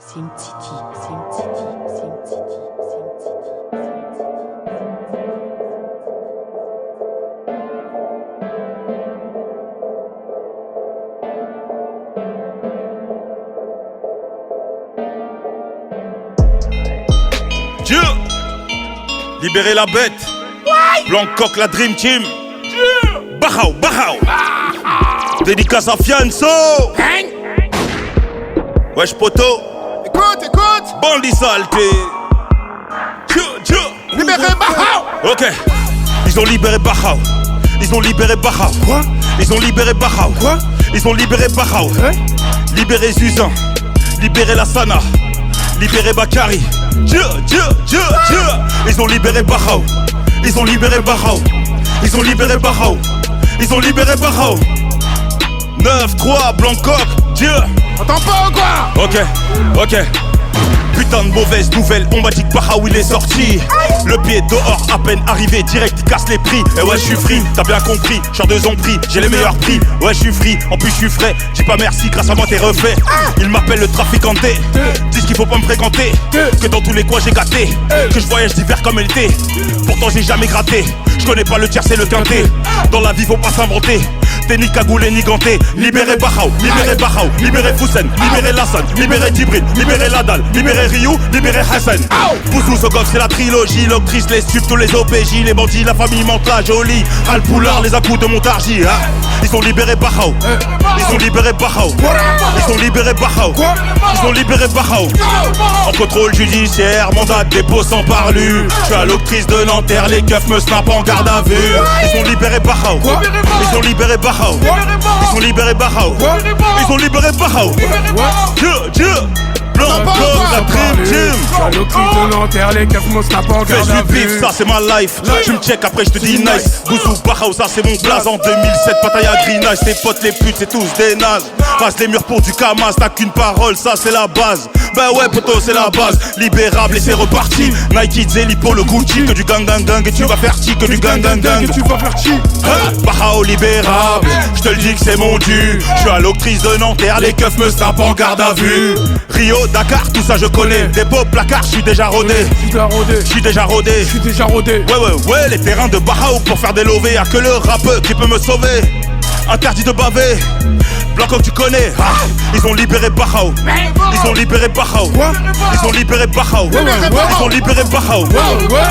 Sim Titi, Sim Titi, Sim Titi, Sim Titi. Dieu, libérez la bête. Blancoc, la Dream Team. Bahao, Bahao. Dédicace à Fianso. Wesh poto. Écoute, écoute. Bandit saleté. Dieu. Libérez Bahao. Ok. Ils ont libéré Bahao. Ils ont libéré Bahao. Quoi? Ils ont libéré Bahao. Quoi? Ils ont libéré Bahao. Hein? Libéré Zuzan. Libéré Lassana. Libéré Bakari. Dieu. Ils ont libéré Bahao. Ils ont libéré Bahao. Ils ont libéré Bahao. Ils ont libéré Bahao. 9-3, Blancoc, Dieu. Entends pas ou quoi? Ok. Putain de mauvaise nouvelle, on m'a dit que Bahao il est sorti. Le pied dehors, à peine arrivé, direct il casse les prix. Et ouais je suis free, t'as bien compris, j'suis en 2 ans de prix, j'ai les meilleurs prix. Ouais je suis free, en plus je suis frais, dis pas merci, grâce à moi t'es refait. Il m'appelle le traficanté, disent qu'il faut pas me fréquenter, que dans tous les coins j'ai gâté, que je voyage d'hiver comme l'été. Pourtant j'ai jamais gratté, je connais pas le tiers c'est le quintet. Dans la vie faut pas s'inventer, t'es ni cagoulé ni ganté. Libérez Bahao, libérez Foussen, libérez Lassane, libérez Djibril, libérez Ladal, libérez Ryu, libérez Hassan. Poussou Sogov c'est la trilogie, l'octrice, les stupes, tous les OPJ, les bandits, la famille mente la jolie. Al Poulard, les à-coups de Montargis, hein. Ils ont libéré Bahao. Ils ont libéré Bahao. Ils ont libéré Bahao. Ils ont libéré Bahao. En contrôle judiciaire, mandat de dépôt sans parlu. Je suis à l'octrice de Nanterre, les keufs me snappent en garde à vue. Ils ont libéré Bahao. Ils ont libéré Bahao. Ils ont libéré Bahao. Ils ont libéré Bahao. Dieu. Blancoc, la Dream Team. J'suis à l'octrice de Nanterre, les keufs me snappent en garde à Fais du vue. bif, ça c'est ma life. Tu me check après je te dis nice. Bouzou Bahao, ça c'est mon blaze. En 2007, Pattaya Green Ice. Tes potes les putes, c'est tous des nazes. Passe les murs pour du Kamas, t'as qu'une parole, ça c'est la base. Bah ouais poto c'est la base. Libérable et c'est reparti. Nike, Zelipo, le Gucci. Que du gang et tu vas faire chi. Que du gang Et tu vas faire chi. Bahao libérable, je te le dis que c'est mon dû. Je suis à l'octrice de Nanterre, les keufs me snappent en garde à vue. Rio, Dakar, tout ça je connais. Dépôt, placard, je suis déjà rodé. Je suis déjà rodé. Ouais, les terrains de Bahao pour faire des lovés. Y'a que le rappeur qui peut me sauver. Interdit de baver. Blancoc tu connais. Ils ont libéré Bahao. Ils ont libéré Bahao. Ils ont libéré Bahao. Ils ont libéré Bahao.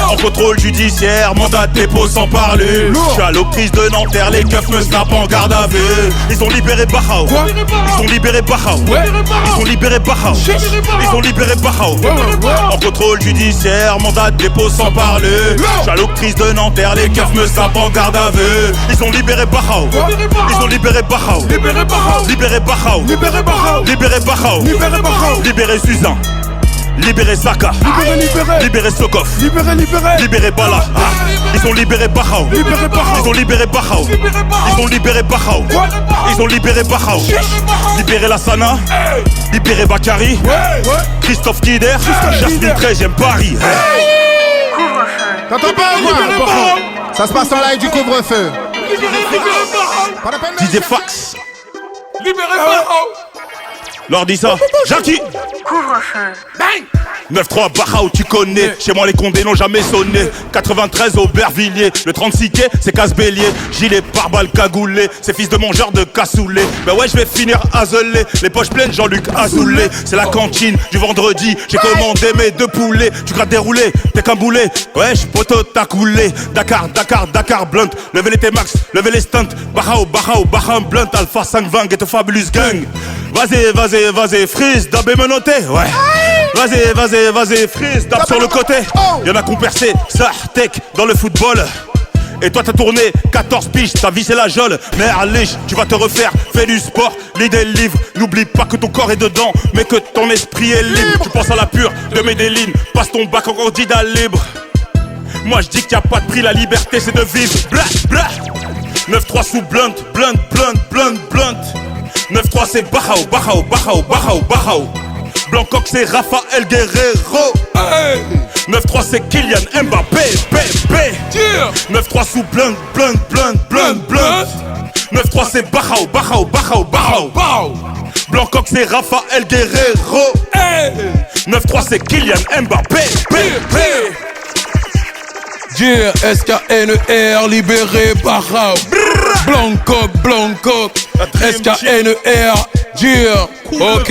En contrôle judiciaire, mandat de dépôt sans parler. Je suis à l'octrice de Nanterre, les keufs me snappent en garde à vue. Ils ont libéré Bahao. Ils ont libéré Bahao. Ils ont libéré Bahao. Ils ont libéré Bahao. En contrôle judiciaire, mandat de dépôt sans parler. Je suis à l'octrice de Nanterre, les keufs me snappent en garde à vue. Ils ont libéré Bahao. Ils ont libéré Bahao. Libérez Bahao. Libérez Suzan. Libérez Saka. Libérez Sokov. Libérez Bala. Ils ont libéré Bahao. Ils ont libéré Bahao. Ils ont libéré Bahao. Ils ont libéré Bahao. Libérez Lassana. Libérez Bakari. Christophe Kider. Jasmine 13e Paris. T'entends pas ou quoi? Ça se passe en live du couvre-feu. Pas la peine de DJ Fax. Libérez Bahao. Leur dit ça. Jackie. Couvre-feu. 9-3 Bahao tu connais. Chez moi les condés n'ont jamais sonné. 93 Aubervilliers. Le 36 quai c'est casse-bélier. Gilet pare-balles cagoulé. C'est fils de mangeur de cassoulet. Bah ouais je vais finir azelé. Les poches pleines Jean-Luc Azoulay. C'est la cantine du vendredi. J'ai commandé mes 2 poulets. Tu grattes déroulé, t'es qu'un boulet. Wesh poto t'as coulé. Dakar blunt. Levez les T-Max, levez les stunts. Bahao blunt. Alpha 520 get a fabulous gang. Vas-y, freeze, dab et menotté, ouais. Vas-y, freeze, dab sur le côté. Y'en a qu'on percé, Sartek dans le football. Et toi t'as tourné 14 piges, ta vie c'est la geôle. Mais allez, tu vas te refaire, fais du sport, lis des livres. N'oublie pas que ton corps est dedans, mais que ton esprit est libre. Tu penses à la pure de Medellin, passe ton bac en candidat libre. Moi je dis qu'il n'y a pas de prix, la liberté c'est de vivre. 9-3 sous blunt. 9-3 c'est Bahao. Blancoc c'est Raphaël Guerrero. 9-3 c'est Kylian Mbappé. 9-3 sous blunt. 9-3 c'est Bahao. Blancoc c'est Raphaël Guerrero. c'est Kylian Mbappé. Yeah, SKNER, libéré par Rao. Blancoc, SKNER, yeah. Ok,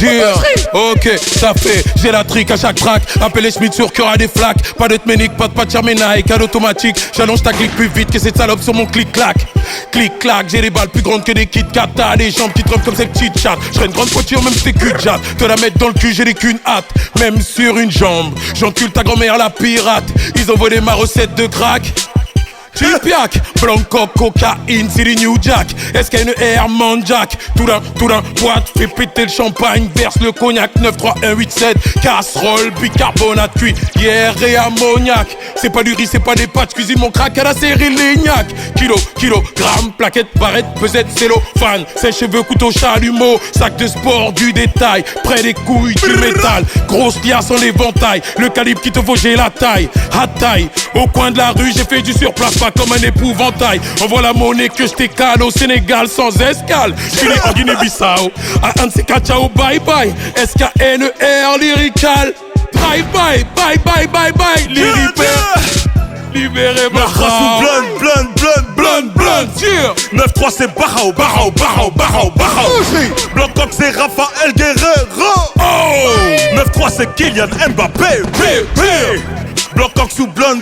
yeah, ok, ça fait, j'ai la trique à chaque track. Appelle les Schmitt sur cœur à des flaques. Pas de Tménique, pas de Patchermenaï, cadeau automatique. J'allonge ta clique plus vite que cette salope sur mon clic-clac. Clic-clac, j'ai des balles plus grandes que des Kit Kat. T'as des jambes qui tremblent comme ces petites chattes. J'serais une grande voiture même si t'es cul de jatte. Te la mettre dans le cul, j'ai des qu'une hâte. Même sur une jambe, j'encule ta grand-mère la pirate. Ils ont volé ma recette de crack. Chipiac, Blanco, cocaïne, c'est du New Jack. SKNER, Manjack. Tout d'un, boîte, fais péter le champagne. Verse le cognac, 9, 3, 1, 8, 7. Casserole, bicarbonate, cuillère et ammoniac. C'est pas du riz, c'est pas des pâtes. Cuisine mon crack à la série Lignac. Kilogramme, plaquette, barrette, pesette, cellophane. Sèche-cheveux, couteau, chalumeau. Sac de sport, du détail. Près des couilles, du métal. Grosse liasse en éventail. Le calibre qui te vaut, j'ai la taille. À taille, au coin de la rue, j'ai fait du surplace. Pas comme un épouvantail. Envoie la monnaie que je t'écale au Sénégal sans escale. J'suis né en Guinée-Bissau. À un de ces ciao, bye bye. SKNER, lyrical. Drive by, bye. Libéré, Barhao. Blunt, yeah. 9-3 c'est Barhao. Blancoc c'est Raphaël Guerrero. 9-3 c'est Kylian Mbappé. Blancoc sous blunt.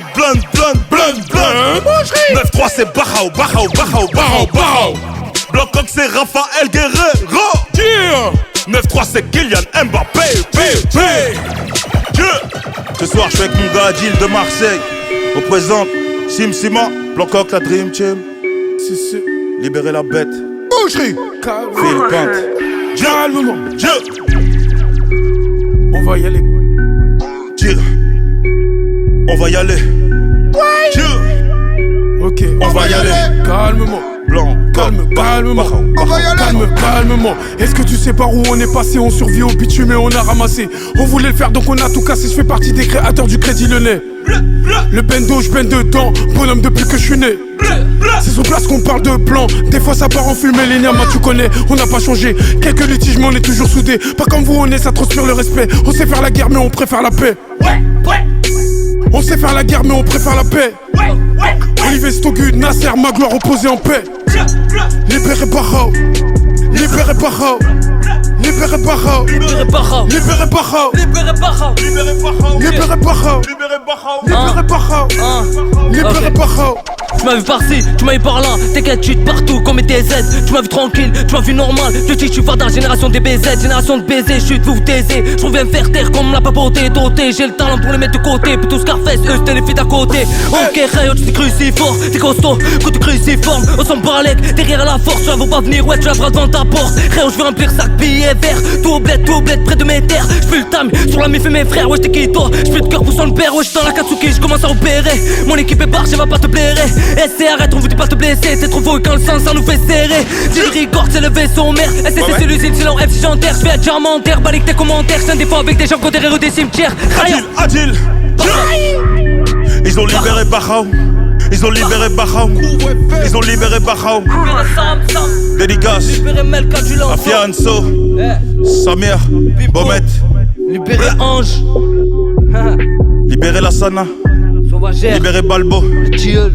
9-3 c'est Barhao. Blancoc c'est Raphaël Guerrero. Yeah. 9-3 c'est Kylian Mbappé. Ce soir je suis avec mon gars Adil de Marseille. On présente Sim Sima, Blancoc la Dream Team. Libérez la bête. Boucherie. Phil Pinte. Calmement. Dieu. On va y aller. Dieu. On va y aller. Dieu. Ok, On va y aller. calmement. Blanc, Calmement. On va y aller. Calmement. Est-ce que tu sais par où on est passé? On survit au bitume et on a ramassé. On voulait le faire donc on a tout cassé. Je fais partie des créateurs du Crédit Lyonnais. Le bendo, je baigne dedans. Bonhomme depuis que je suis né. C'est sur place qu'on parle de plan. Des fois ça part en fumée, les niamas tu connais. On n'a pas changé. Quelques litiges mais on est toujours soudés. Pas comme vous, on est, ça transpire le respect. On sait faire la guerre mais on préfère la paix. On sait faire la guerre mais on préfère la paix. Olivier Stogu, Nasser, ma gloire reposée en paix. Libéré Barhao. Libéré Barhao. Libéré Barhao. Libéré Barhao. Libéré Barhao. Libéré Barhao. Libéré Barhao. Libéré Barhao. Libéré Barhao. Tu m'as vu par-ci, tu m'as vu par-là. T'inquiète, tu partout comme des Z. Tu m'as vu tranquille, tu m'as vu normal. Je dis, je suis Varda, génération des BZ, génération de baiser. Je suis de vous taiser. Je reviens faire taire comme la papauté doté. J'ai le talent pour les mettre de côté. Plutôt Scarface, eux c'était les filles d'à côté. Ok, Rayo, tu t'es crucifort. T'es costaud, quand tu cruciforme. On s'en balèque, derrière la force. Tu la vois pas venir, ouais, tu la bras devant ta porte. Rayo, je veux remplir sac billets verts. Tout bled, près de mes terres. Je fais le time sur la mif et mes frères. Ouais, j't'ai qui toi. Je fais de cœur pour son père. Ouais, j'suis dans la Katsuki, je commence à opérer. Mon équipe est barge, elle va pas te blairer. SC, arrête, on vous dit pas te blesser. T'es trop faux et quand le sang, ça nous fait serrer. Dis le record, c'est le vaisseau mère. SC, c'est l'usine, c'est leur FC Janter. Je fais un diamantaire, balique tes commentaires. C'est un défaut avec des gens qui ont des héros des cimetières. Adil. Ils ont libéré Barhao. Ils ont libéré Barhao. Dédicace. Libéré Melka du Lanzo. Afianso. Samir. Bomet. Libéré Ange. Libéré Lassana. Sauvagère. Libéré Balbo. Tilleul.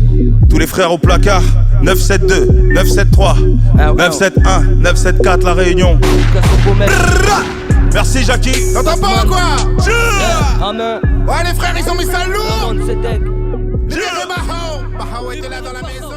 Tous les frères au placard. 972, 973, 971, 974 La Réunion. Merci Jackie. T'entends pas ou quoi? Amen. Ouais, les frères, ils ont mis ça lourd. Amen, c'est deck. Libéré Barhao. Barhao était là dans la maison.